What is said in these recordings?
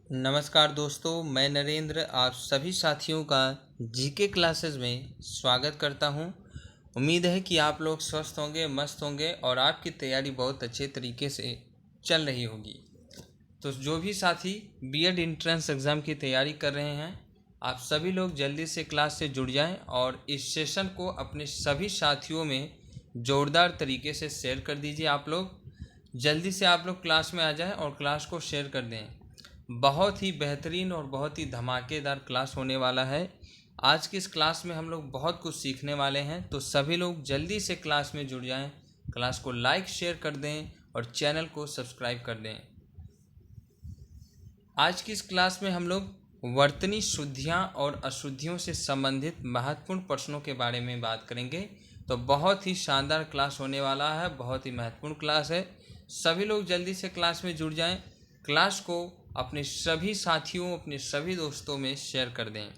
नमस्कार दोस्तों, मैं नरेंद्र आप सभी साथियों का जीके क्लासेस में स्वागत करता हूं। उम्मीद है कि आप लोग स्वस्थ होंगे, मस्त होंगे और आपकी तैयारी बहुत अच्छे तरीके से चल रही होगी। तो जो भी साथी बीएड एंट्रेंस एग्ज़ाम की तैयारी कर रहे हैं, आप सभी लोग जल्दी से क्लास से जुड़ जाएं और इस सेशन को अपने सभी साथियों में ज़ोरदार तरीके से शेयर कर दीजिए। आप लोग जल्दी से आप लोग क्लास में आ जाएं और क्लास को शेयर कर दें। बहुत ही बेहतरीन और बहुत ही धमाकेदार क्लास होने वाला है। आज की इस क्लास में हम लोग बहुत कुछ सीखने वाले हैं, तो सभी लोग जल्दी से क्लास में जुड़ जाएं, क्लास को लाइक शेयर कर दें और चैनल को सब्सक्राइब कर दें। आज की इस क्लास में हम लोग वर्तनी शुद्धियाँ और अशुद्धियों से संबंधित महत्वपूर्ण प्रश्नों के बारे में बात करेंगे। तो बहुत ही शानदार क्लास होने वाला है, बहुत ही महत्वपूर्ण क्लास है। सभी लोग जल्दी से क्लास में जुड़ जाएं, क्लास को अपने सभी साथियों, अपने सभी दोस्तों में शेयर कर दें।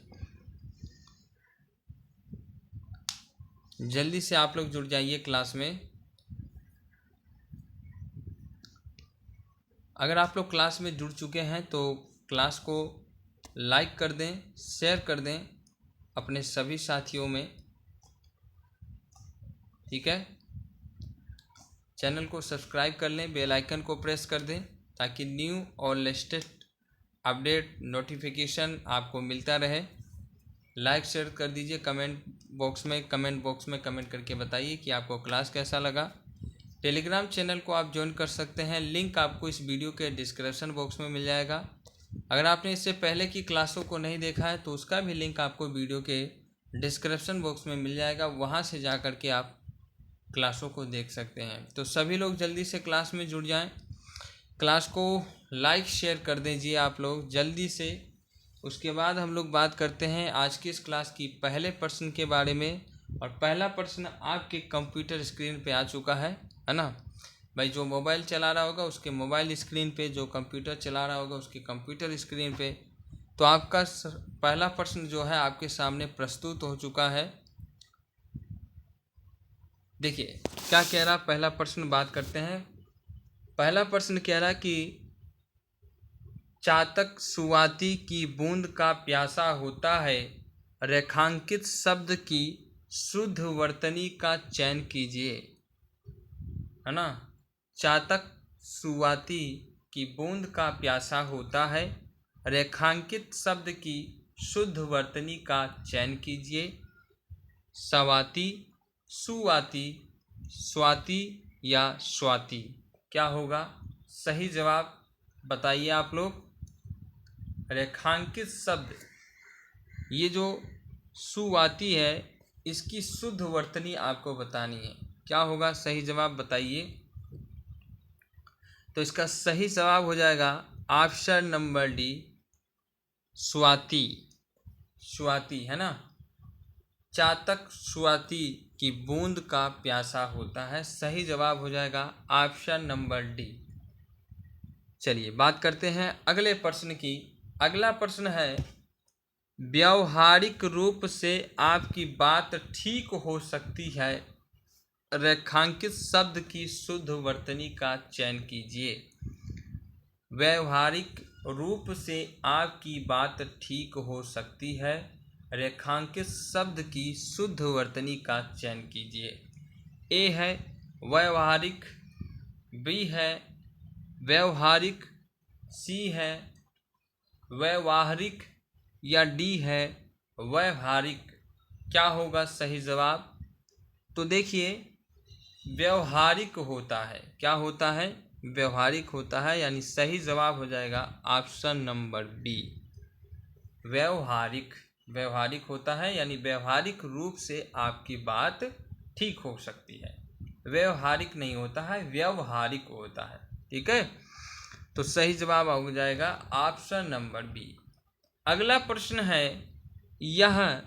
जल्दी से आप लोग जुड़ जाइए क्लास में। अगर आप लोग क्लास में जुड़ चुके हैं तो क्लास को लाइक कर दें, शेयर कर दें अपने सभी साथियों में, ठीक है। चैनल को सब्सक्राइब कर लें, बेल आइकन को प्रेस कर दें ताकि न्यू और लेटेस्ट अपडेट नोटिफिकेशन आपको मिलता रहे। लाइक शेयर कर दीजिए। कमेंट बॉक्स में कमेंट करके बताइए कि आपको क्लास कैसा लगा। टेलीग्राम चैनल को आप ज्वाइन कर सकते हैं, लिंक आपको इस वीडियो के डिस्क्रिप्शन बॉक्स में मिल जाएगा। अगर आपने इससे पहले की क्लासों को नहीं देखा है तो उसका भी लिंक आपको वीडियो के डिस्क्रिप्शन बॉक्स में मिल जाएगा, वहाँ से जा कर के आप क्लासों को देख सकते हैं। तो सभी लोग जल्दी से क्लास में जुड़ जाएं, क्लास को लाइक शेयर कर दीजिए आप लोग जल्दी से। उसके बाद हम लोग बात करते हैं आज की इस क्लास की पहले प्रश्न के बारे में। और पहला प्रश्न आपके कंप्यूटर स्क्रीन पे आ चुका है ना भाई। जो मोबाइल चला रहा होगा उसके मोबाइल स्क्रीन पे, जो कंप्यूटर चला रहा होगा उसके कंप्यूटर स्क्रीन पे। तो आपका पहला प्रश्न जो है आपके सामने प्रस्तुत हो चुका है। देखिए क्या कह रहा, पहला प्रश्न बात करते हैं। पहला प्रश्न कह रहा कि चातक सुवाती की बूंद का प्यासा होता है, रेखांकित शब्द की शुद्ध वर्तनी का चयन कीजिए, है ना। चातक सुवाती की बूंद का प्यासा होता है, रेखांकित शब्द की शुद्ध वर्तनी का चयन कीजिए। सवाती, सुवाती, स्वाति या स्वाति, क्या होगा सही जवाब बताइए आप लोग। रेखांकित शब्द, ये जो सुवाती है इसकी शुद्ध वर्तनी आपको बतानी है, क्या होगा सही जवाब बताइए। तो इसका सही जवाब हो जाएगा option number D, Swati. Swati, है ना। चातक स्वाति की बूंद का प्यासा होता है, सही जवाब हो जाएगा ऑप्शन नंबर डी। चलिए बात करते हैं अगले प्रश्न की। अगला प्रश्न है, व्यावहारिक रूप से आपकी बात ठीक हो सकती है, रेखांकित शब्द की शुद्ध वर्तनी का चयन कीजिए। व्यावहारिक रूप से आपकी बात ठीक हो सकती है, रेखांकित शब्द की शुद्ध वर्तनी का चयन कीजिए। ए है व्यावहारिक, बी है व्यावहारिक, सी है व्यावहारिक या डी है व्यावहारिक, क्या होगा सही जवाब। तो देखिए व्यावहारिक होता है, क्या होता है, व्यवहारिक होता है, यानी सही जवाब हो जाएगा ऑप्शन नंबर बी, व्यवहारिक। व्यवहारिक होता है यानी व्यवहारिक रूप से आपकी बात ठीक हो सकती है, व्यवहारिक नहीं होता है, व्यवहारिक होता है, ठीक है। तो सही जवाब हो जाएगा ऑप्शन नंबर बी। अगला प्रश्न है, यह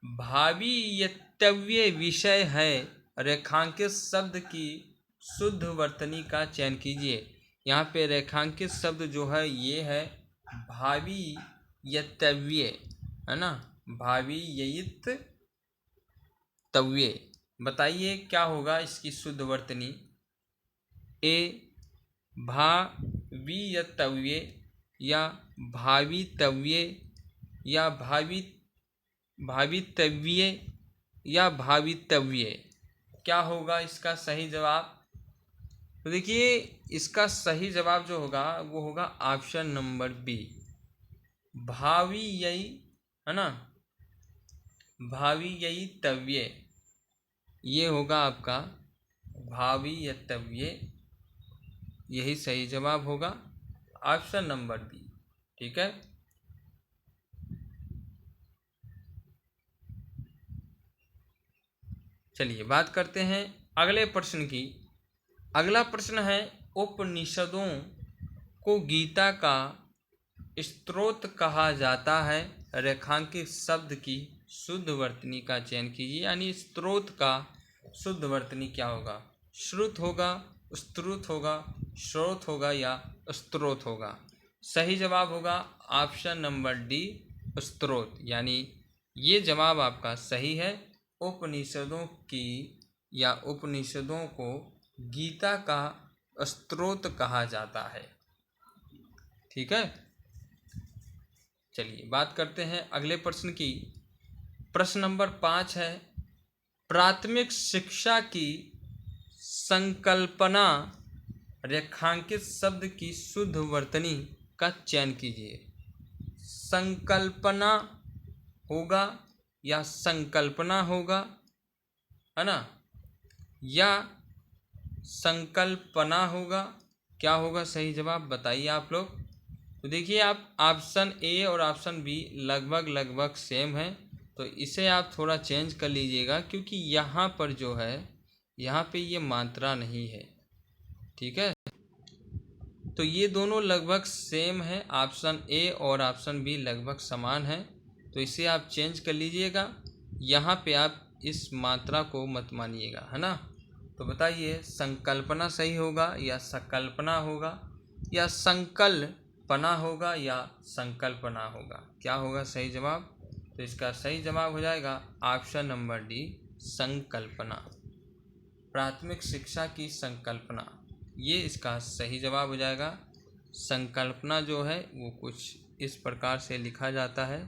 भावीयतव्य विषय है, रेखांकित शब्द की शुद्ध वर्तनी का चयन कीजिए। यहाँ पे रेखांकित शब्द जो है ये है भावीयतव्य, है ना, भावीयतव्य। बताइए क्या होगा इसकी शुद्ध वर्तनी। ए भावीयतव्य या भावितव्य या भावितव्य या भावितव्य, क्या होगा इसका सही जवाब? तो देखिए इसका सही जवाब जो होगा वो होगा ऑप्शन नंबर बी, भावी यही, है ना, भावी यही तव्य, ये होगा आपका भावितव्य, यही सही जवाब होगा, ऑप्शन नंबर बी। ठीक है, चलिए बात करते हैं अगले प्रश्न की। अगला प्रश्न है, उपनिषदों को गीता का स्त्रोत कहा जाता है, रेखांकित शब्द की शुद्ध वर्तनी का चयन कीजिए। यानी स्त्रोत का शुद्ध वर्तनी क्या होगा? श्रुत होगा, स्तुत होगा, स्रोत होगा या स्त्रोत होगा? सही जवाब होगा ऑप्शन नंबर डी, स्त्रोत। यानी ये जवाब आपका सही है। उपनिषदों की या उपनिषदों को गीता का स्त्रोत कहा जाता है। ठीक है, चलिए बात करते हैं अगले प्रश्न की। प्रश्न नंबर 5 है, प्राथमिक शिक्षा की संकल्पना रेखांकित शब्द की शुद्ध वर्तनी का चयन कीजिए। संकल्पना होगा या संकल्पना होगा, है ना, या संकल्पना होगा? क्या होगा सही जवाब बताइए आप लोग। तो देखिए आप ऑप्शन ए और ऑप्शन बी लगभग सेम है, तो इसे आप थोड़ा चेंज कर लीजिएगा, क्योंकि यहाँ पर जो है यहाँ पे ये मात्रा नहीं है। ठीक है, तो ये दोनों लगभग सेम है, ऑप्शन ए और ऑप्शन बी लगभग समान है, तो इसे आप चेंज कर लीजिएगा। यहाँ पे आप इस मात्रा को मत मानिएगा, है ना। तो बताइए संकल्पना सही होगा या संकल्पना होगा, या संकल्पना होगा या संकल्पना होगा? क्या होगा सही जवाब? तो इसका सही जवाब हो जाएगा ऑप्शन नंबर डी, संकल्पना। प्राथमिक शिक्षा की संकल्पना, ये इसका सही जवाब हो जाएगा। संकल्पना जो है वो कुछ इस प्रकार से लिखा जाता है,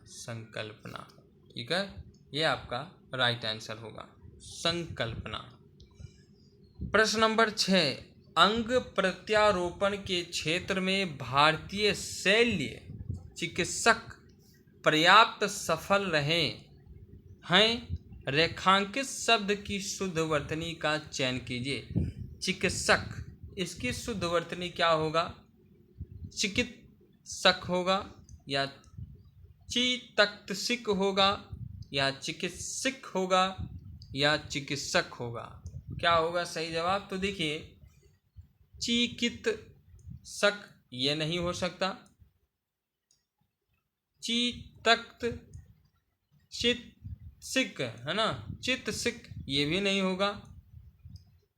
संकल्पना। ठीक है, ये आपका राइट आंसर होगा, संकल्पना। प्रश्न नंबर 6, अंग प्रत्यारोपण के क्षेत्र में भारतीय शल्य चिकित्सक पर्याप्त सफल रहे हैं, रेखांकित शब्द की शुद्ध वर्तनी का चयन कीजिए। चिकित्सक, इसकी शुद्ध वर्तनी क्या होगा? चिकित्सक होगा या चिकित्सक होगा या चिकित्सक होगा या चिकित्सक होगा? क्या होगा सही जवाब? तो देखिए चिकित्सक ये नहीं हो सकता, चिकित्सक, है ना, चिकित्सक ये भी नहीं होगा,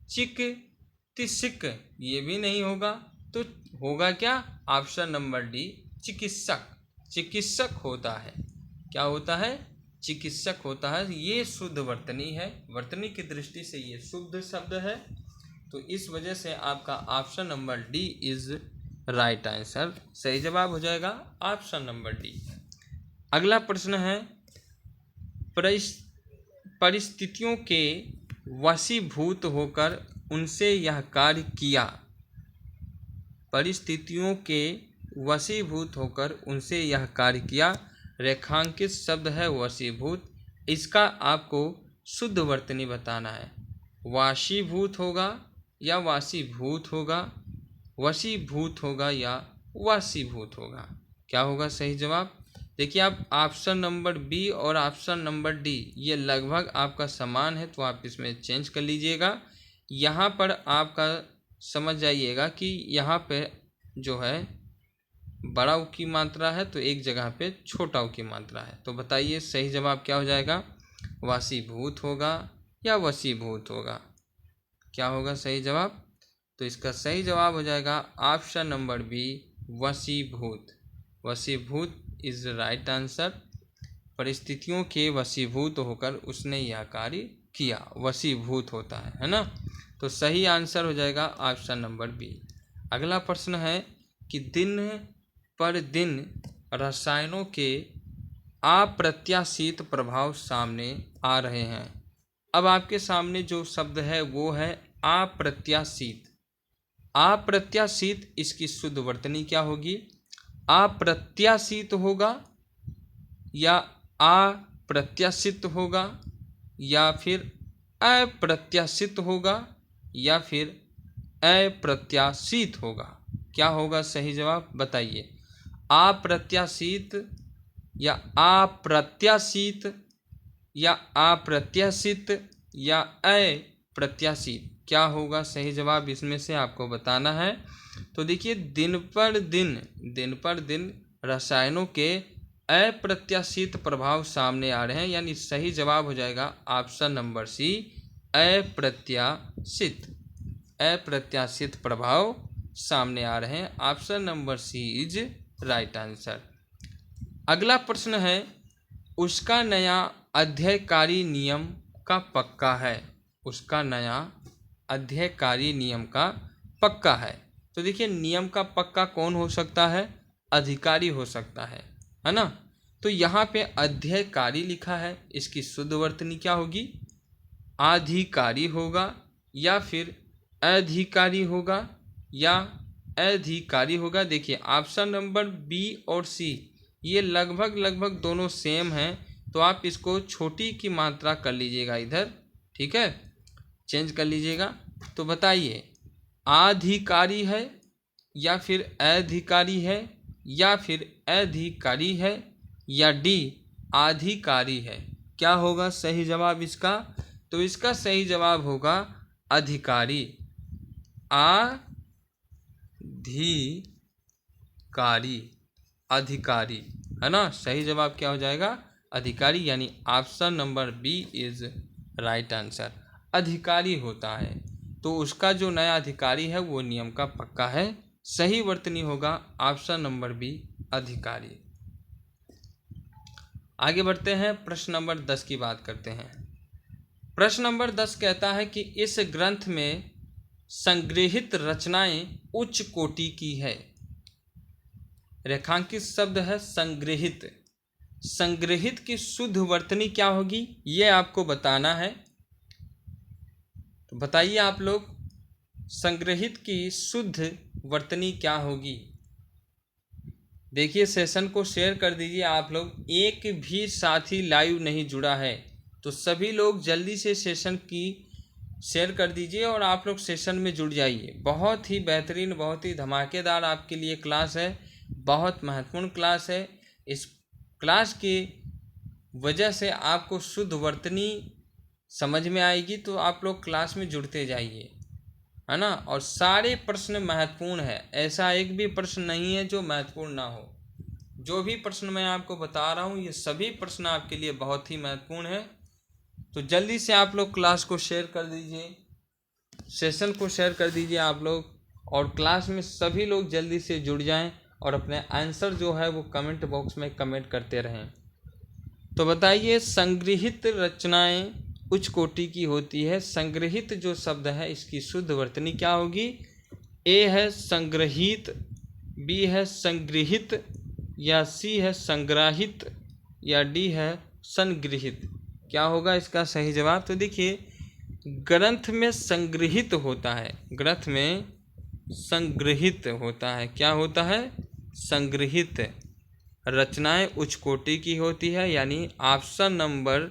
चिकित्सक ये भी नहीं होगा, तो होगा क्या? ऑप्शन नंबर डी, चिकित्सक। चिकित्सक होता है, क्या होता है? चिकित्सक होता है। ये शुद्ध वर्तनी है, वर्तनी की दृष्टि से ये शुद्ध शब्द है, तो इस वजह से आपका option number D is right answer. सही जवाब हो जाएगा ऑप्शन नंबर डी। अगला प्रश्न है, परिस्थितियों के वशीभूत होकर उनसे यह कार्य किया। परिस्थितियों के वशीभूत होकर उनसे यह कार्य किया, रेखांकित शब्द है वशीभूत, इसका आपको शुद्ध वर्तनी बताना है। वाशीभूत होगा या वाशीभूत होगा, वशीभूत होगा या वाशीभूत होगा? क्या होगा सही जवाब? देखिए आप ऑप्शन नंबर बी और ऑप्शन नंबर डी ये लगभग आपका समान है, तो आप इसमें चेंज कर लीजिएगा। यहाँ पर आपका समझ जाइएगा कि यहाँ पे जो है बड़ा ऊ की मात्रा है, तो एक जगह पे छोटा ऊ की मात्रा है। तो बताइए सही जवाब क्या हो जाएगा? वाशीभूत होगा या वशीभूत होगा? क्या होगा सही जवाब? तो इसका सही जवाब हो जाएगा ऑप्शन नंबर बी, वशीभूत। वशीभूत इज राइट आंसर। परिस्थितियों के वशीभूत होकर उसने यह कार्य किया, वशीभूत होता है ना। तो सही आंसर हो जाएगा ऑप्शन नंबर बी। अगला प्रश्न है कि दिन पर दिन रसायनों के अप्रत्याशित प्रभाव सामने आ रहे हैं। अब आपके सामने जो शब्द है वो है अप्रत्याशित। अप्रत्याशित, इसकी शुद्ध वर्तनी क्या होगी? अप्रत्याशित होगा या अप्रत्याशित होगा या फिर अप्रत्याशित होगा या फिर अप्रत्याशित होगा? क्या होगा सही जवाब बताइए। अप्रत्याशित या अप्रत्याशित या अप्रत्याशित या अप्रत्याशित, क्या होगा सही जवाब? इसमें से आपको बताना है। तो देखिए, दिन पर दिन रसायनों के अप्रत्याशित प्रभाव सामने आ रहे हैं, यानी सही जवाब हो जाएगा ऑप्शन नंबर सी, अप्रत्याशित। अप्रत्याशित प्रभाव सामने आ रहे हैं। Option number C is right answer. अगला प्रश्न है, उसका नया अध्ययकारी नियम का पक्का है। उसका नया अध्ययकारी नियम का पक्का है। तो देखिए, नियम का पक्का कौन हो सकता है? अधिकारी हो सकता है ना। तो यहाँ पे अध्ययकारी लिखा है, इसकी शुद्ध वर्तनी क्या होगी? अधिकारी होगा या फिर अधिकारी होगा या अधिकारी होगा। देखिए, ऑप्शन नंबर बी और सी ये लगभग दोनों सेम हैं, तो आप इसको छोटी की मात्रा कर लीजिएगा इधर, ठीक है, चेंज कर लीजिएगा। तो बताइए, अधिकारी है या फिर अधिकारी है या फिर अधिकारी है या डी अधिकारी है? क्या होगा सही जवाब इसका? तो इसका सही जवाब होगा अधिकारी। अधिकारी है ना। सही जवाब क्या हो जाएगा? अधिकारी, यानी option number B is right answer. अधिकारी होता है तो उसका जो नया अधिकारी है वो नियम का पक्का है। सही वर्तनी होगा ऑप्शन नंबर बी, अधिकारी। आगे बढ़ते हैं, प्रश्न नंबर 10 की बात करते हैं। प्रश्न नंबर 10 कहता है कि इस ग्रंथ में संग्रहित रचनाएं उच्च कोटि की है। रेखांकित शब्द है संग्रहित। संग्रहित की शुद्ध वर्तनी क्या होगी ये आपको बताना है। तो बताइए आप लोग, संग्रहित की शुद्ध वर्तनी क्या होगी? देखिए, सेशन को शेयर कर दीजिए आप लोग। एक भी साथी लाइव नहीं जुड़ा है तो सभी लोग जल्दी से सेशन की शेयर कर दीजिए और आप लोग सेशन में जुड़ जाइए। बहुत ही बेहतरीन, बहुत ही धमाकेदार आपके लिए क्लास है, बहुत महत्वपूर्ण क्लास है। इस क्लास की वजह से आपको शुद्ध वर्तनी समझ में आएगी, तो आप लोग क्लास में जुड़ते जाइए, है ना। और सारे प्रश्न महत्वपूर्ण है, ऐसा एक भी प्रश्न नहीं है जो महत्वपूर्ण ना हो। जो भी प्रश्न मैं आपको बता रहा हूँ ये सभी प्रश्न आपके लिए बहुत ही महत्वपूर्ण है। तो जल्दी से आप लोग क्लास को शेयर कर दीजिए, सेशन को शेयर कर दीजिए आप लोग, और क्लास में सभी लोग जल्दी से जुड़ जाएं और अपने आंसर जो है वो कमेंट बॉक्स में कमेंट करते रहें। तो बताइए, संग्रहित रचनाएं उच्च कोटि की होती है। संग्रहित जो शब्द है इसकी शुद्ध वर्तनी क्या होगी? ए है संग्रहित, बी है संग्रहित या सी है संग्रहित या डी है संग्रहित? क्या होगा इसका सही जवाब? तो देखिए, ग्रंथ में संग्रहित होता है, ग्रंथ में संग्रहित होता है। क्या होता है? संग्रहित। रचनाएं उच्च कोटि की होती है, यानी ऑप्शन नंबर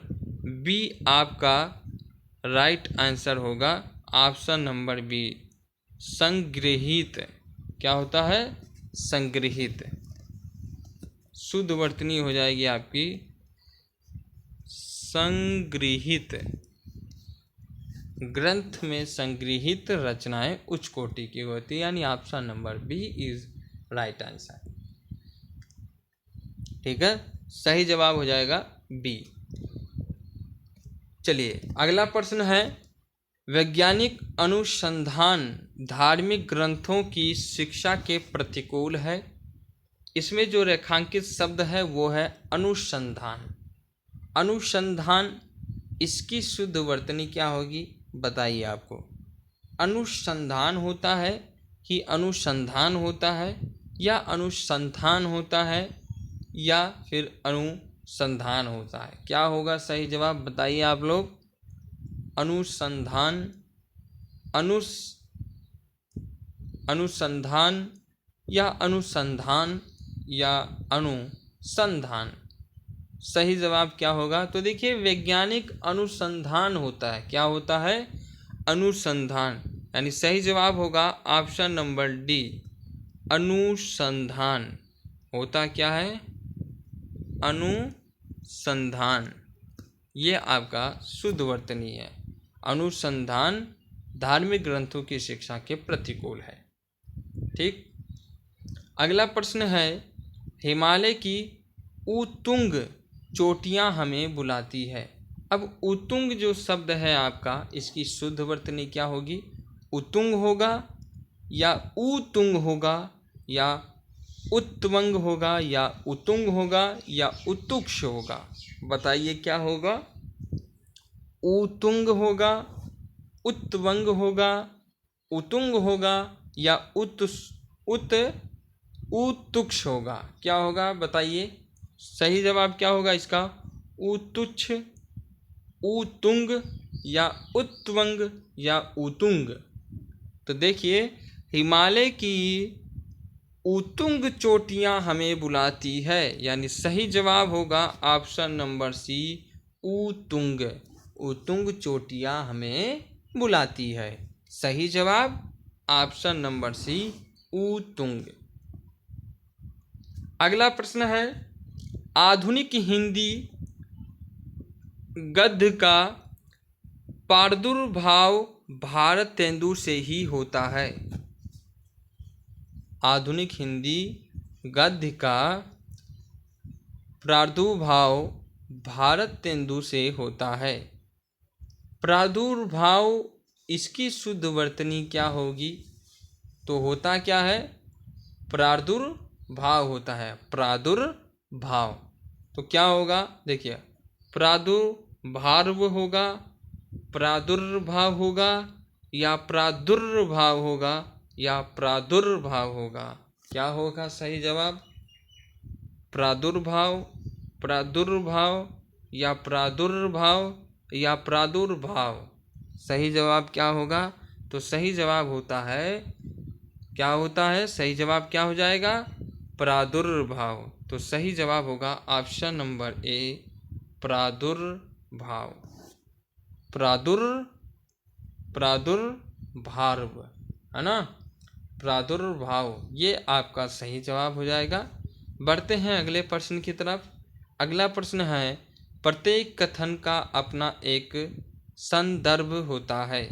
बी आपका राइट आंसर होगा। ऑप्शन नंबर बी, संग्रहित। क्या होता है? संग्रहित। शुद्ध वर्तनी हो जाएगी आपकी संग्रहित। ग्रंथ में संग्रहित रचनाएं उच्च कोटि की होती है, यानी option number B is right answer. ठीक है, सही जवाब हो जाएगा बी। चलिए, अगला प्रश्न है, वैज्ञानिक अनुसंधान धार्मिक ग्रंथों की शिक्षा के प्रतिकूल है। इसमें जो रेखांकित शब्द है वो है अनुसंधान। अनुसंधान, इसकी शुद्ध वर्तनी क्या होगी बताइए आपको। अनुसंधान होता है कि अनुसंधान होता है या अनुसंधान होता है या फिर अनुसंधान होता है? क्या होगा सही जवाब बताइए आप लोग। अनुसंधान, अनुसंधान या अनुसंधान या अनुसंधान, सही जवाब क्या होगा? तो देखिए वैज्ञानिक अनुसंधान होता है। क्या होता है? अनुसंधान, यानी सही जवाब होगा ऑप्शन नंबर डी, अनुसंधान। होता क्या है? अनुसंधान। ये आपका शुद्ध वर्तनी है। अनुसंधान धार्मिक ग्रंथों की शिक्षा के प्रतिकूल है। ठीक। अगला प्रश्न है, हिमालय की उत्तुंग चोटियां हमें बुलाती है। अब उत्तुंग जो शब्द है आपका, इसकी शुद्ध वर्तनी क्या होगी? उत्तुंग होगा या उत्तुंग होगा या उत्तवंग होगा या उत्तुंग होगा या उत्तुक्ष होगा? बताइए क्या होगा? उत्तुंग होगा, उत्तवंग होगा, उत्तुंग होगा या उत्तुक्ष होगा? क्या होगा बताइए? सही जवाब क्या होगा इसका? उत्तुच्छ, उत्तुंग या उत्तवंग या उत्तुंग। तो देखिए हिमालय की उत्तुंग चोटियां हमें बुलाती है, यानी सही जवाब होगा ऑप्शन नंबर सी, उत्तुंग। उत्तुंग चोटियां हमें बुलाती है। सही जवाब ऑप्शन नंबर सी, उत्तुंग। अगला प्रश्न है, आधुनिक हिंदी गद्य का प्रादुर्भाव भारतेंदु से ही होता है। आधुनिक हिंदी गद्य का प्रादुर्भाव भारतेंदु से होता है। प्रादुर्भाव, इसकी शुद्ध वर्तनी क्या होगी? तो होता क्या है? प्रादुर्भाव होता है। प्रादुर्भाव तो क्या होगा? देखिए प्रादुर्भाव होगा, प्रादुर्भाव होगा या प्रादुर्भाव होगा या प्रादुर्भाव होगा? क्या होगा सही जवाब? प्रादुर्भाव, प्रादुर्भाव या प्रादुर्भाव या प्रादुर्भाव? सही जवाब क्या होगा? तो सही जवाब होता है, क्या होता है? सही जवाब क्या हो जाएगा? प्रादुर्भाव। तो सही जवाब होगा ऑप्शन नंबर ए, प्रादुर्भाव। प्रादुर्भाव है ना, प्रादुर्भाव, ये आपका सही जवाब हो जाएगा। बढ़ते हैं अगले प्रश्न की तरफ। अगला प्रश्न है, प्रत्येक कथन का अपना एक संदर्भ होता है।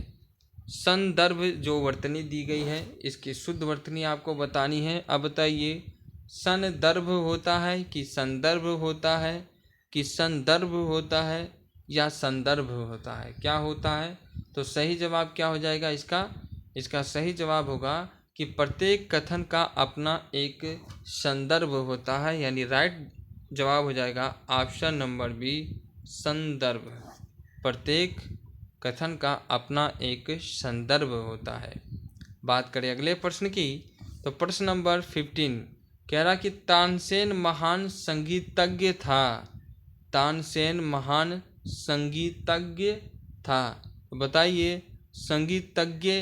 संदर्भ जो वर्तनी दी गई है, इसकी शुद्ध वर्तनी आपको बतानी है। अब बताइए संदर्भ होता है कि संदर्भ होता है कि संदर्भ होता है या संदर्भ होता है? क्या होता है? तो सही जवाब क्या हो जाएगा इसका? इसका सही जवाब होगा कि प्रत्येक कथन का अपना एक संदर्भ होता है, यानी राइट जवाब हो जाएगा ऑप्शन नंबर बी, संदर्भ। प्रत्येक कथन का अपना एक संदर्भ होता है। बात करें अगले प्रश्न की, तो प्रश्न नंबर 15 कह रहा कि तानसेन महान संगीतज्ञ था। तानसेन महान संगीतज्ञ था। तो बताइए संगीतज्ञ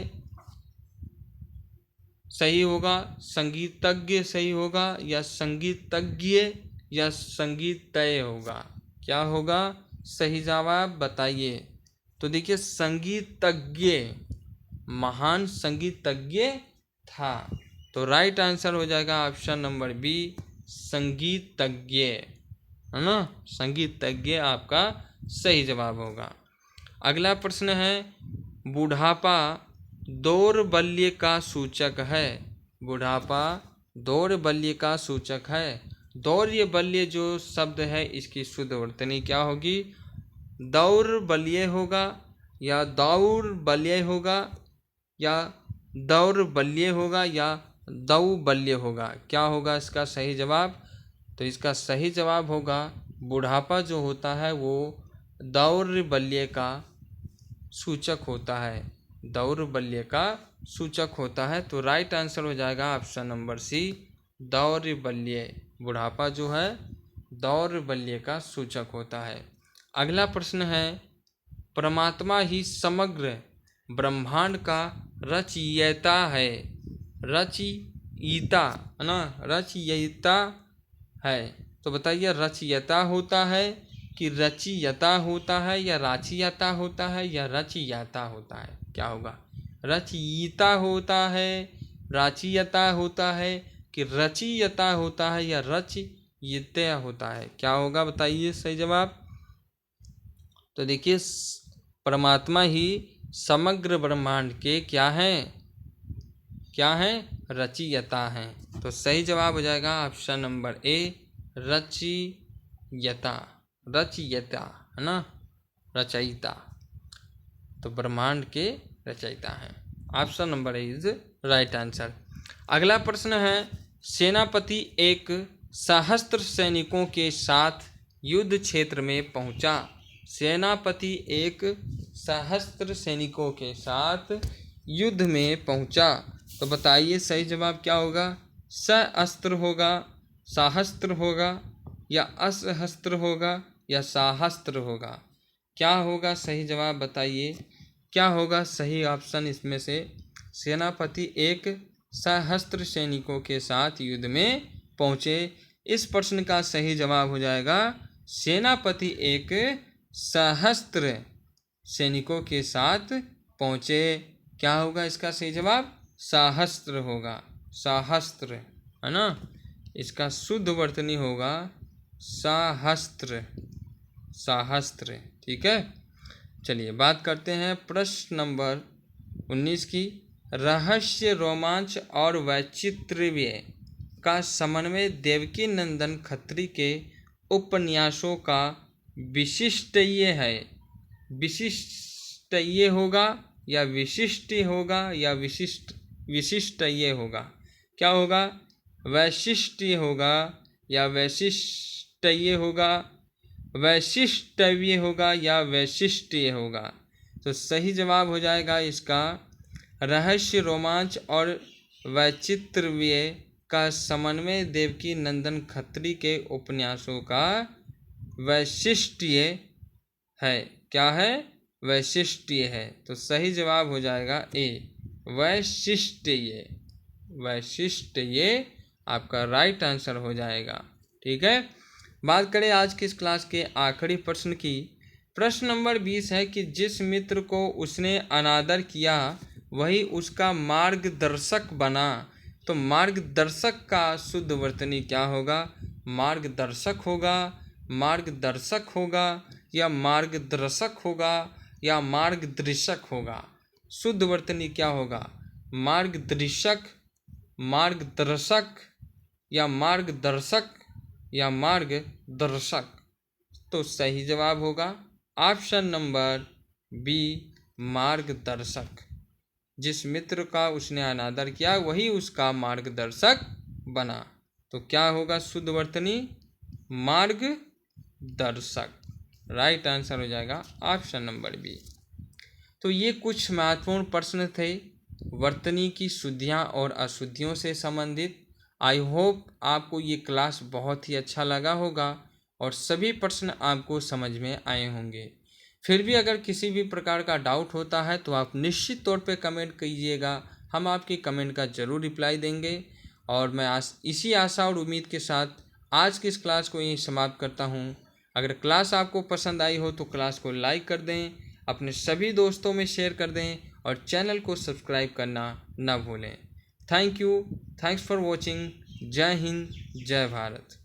सही होगा, संगीतज्ञ सही होगा या संगीतज्ञ या संगीतज्ञ होगा? क्या होगा सही जवाब बताइए? तो देखिए संगीतज्ञ, महान संगीतज्ञ था। तो राइट आंसर हो जाएगा ऑप्शन नंबर बी, संगीतज्ञ, है ना, संगीतज्ञ आपका सही जवाब होगा। अगला प्रश्न है, बुढ़ापा दौर्बल्य का सूचक है। बुढ़ापा दौर्बल्य का सूचक है। दौर्बल्य जो शब्द है, इसकी शुद्ध वर्तनी क्या होगी? दौर्बल्य होगा या दौर्बल्य होगा या दौर्बल्य होगा या दौर्बल्य होगा? क्या होगा इसका सही जवाब? तो इसका सही जवाब होगा बुढ़ापा जो होता है वो दौर्बल्य का सूचक होता है। दौर्बल्य का सूचक होता है। तो राइट आंसर हो जाएगा ऑप्शन नंबर सी, दौर्बल्य। बुढ़ापा जो है दौर्बल्य का सूचक होता है। अगला प्रश्न है, परमात्मा ही समग्र ब्रह्मांड का रचयिता है। रचयिता है ना, रचयिता है। तो बताइए रचयिता होता है कि रचयिता होता है या राचियता होता है या रचयिता होता है? क्या होगा? रचयिता होता है, राचियता होता है कि रचयिता होता है या रचयिता होता है? क्या होगा बताइए सही जवाब। तो देखिए परमात्मा ही समग्र ब्रह्मांड के क्या हैं? क्या हैं? रचयिता हैं। तो सही जवाब हो जाएगा ऑप्शन नंबर ए, रचयिता। रचयिता है ना, रचयिता। तो ब्रह्मांड के रचयिता हैं। Option number A is right answer. अगला प्रश्न है, सेनापति एक सहस्त्र सैनिकों के साथ युद्ध क्षेत्र में पहुंचा। सेनापति एक सहस्त्र सैनिकों के साथ युद्ध में पहुंचा। तो बताइए सही जवाब क्या होगा? सहस्त्र होगा, सहस्त्र होगा या असहस्त्र होगा या सहस्त्र होगा? क्या होगा सही जवाब बताइए, क्या होगा सही ऑप्शन इसमें से? सेनापति एक सहस्त्र सैनिकों के साथ युद्ध में पहुंचे। इस प्रश्न का सही जवाब हो जाएगा सेनापति एक सहस्त्र सैनिकों के साथ पहुंचे। क्या होगा इसका सही जवाब? सहस्त्र होगा, सहस्त्र है ना। इसका शुद्ध वर्तनी होगा सहस्त्र, सहस्त्र। ठीक है, चलिए बात करते हैं प्रश्न नंबर 19 की। रहस्य, रोमांच और वैचित्र्य का समन्वय देवकी नंदन खत्री के उपन्यासों का विशिष्ट ये है। विशिष्ट ये होगा या विशिष्ट होगा या विशिष्ट ये होगा? क्या होगा? वैशिष्ट्य होगा या वैशिष्ट्य होगा? वैशिष्ट्य होगा या वैशिष्ट्य होगा? तो सही जवाब हो जाएगा इसका रहस्य, रोमांच और वैचित्र्य का समन्वय देवकी नंदन खत्री के उपन्यासों का वैशिष्ट्य है। क्या है? वैशिष्ट्य है। तो सही जवाब हो जाएगा ए, वैशिष्ट्य। वैशिष्ट्य आपका राइट आंसर हो जाएगा। ठीक है, बात करें आज की इस क्लास के आखिरी प्रश्न की। प्रश्न नंबर 20 है कि जिस मित्र को उसने अनादर किया वही उसका मार्गदर्शक बना। तो मार्गदर्शक का शुद्ध वर्तनी क्या होगा? मार्गदर्शक होगा, मार्गदर्शक होगा या मार्गदर्शक होगा या मार्गदर्शक होगा? शुद्ध वर्तनी क्या होगा? मार्गदर्शक, मार्गदर्शक या मार्गदर्शक या मार्गदर्शक? तो सही जवाब होगा ऑप्शन नंबर बी, मार्गदर्शक। जिस मित्र का उसने अनादर किया वही उसका मार्गदर्शक बना। तो क्या होगा शुद्ध वर्तनी? मार्गदर्शक। राइट आंसर हो जाएगा ऑप्शन नंबर बी। तो ये कुछ महत्वपूर्ण प्रश्न थे वर्तनी की शुद्धियाँ और अशुद्धियों से संबंधित। आई होप आपको ये क्लास बहुत ही अच्छा लगा होगा और सभी प्रश्न आपको समझ में आए होंगे। फिर भी अगर किसी भी प्रकार का डाउट होता है तो आप निश्चित तौर पे कमेंट कीजिएगा, हम आपके कमेंट का ज़रूर रिप्लाई देंगे। और मैं इसी आशा और उम्मीद के साथ आज की इस क्लास को यहीं समाप्त करता हूँ। अगर क्लास आपको पसंद आई हो तो क्लास को लाइक कर दें, अपने सभी दोस्तों में शेयर कर दें और चैनल को सब्सक्राइब करना ना भूलें। Thank you, thanks for watching. जय हिंद, जय भारत।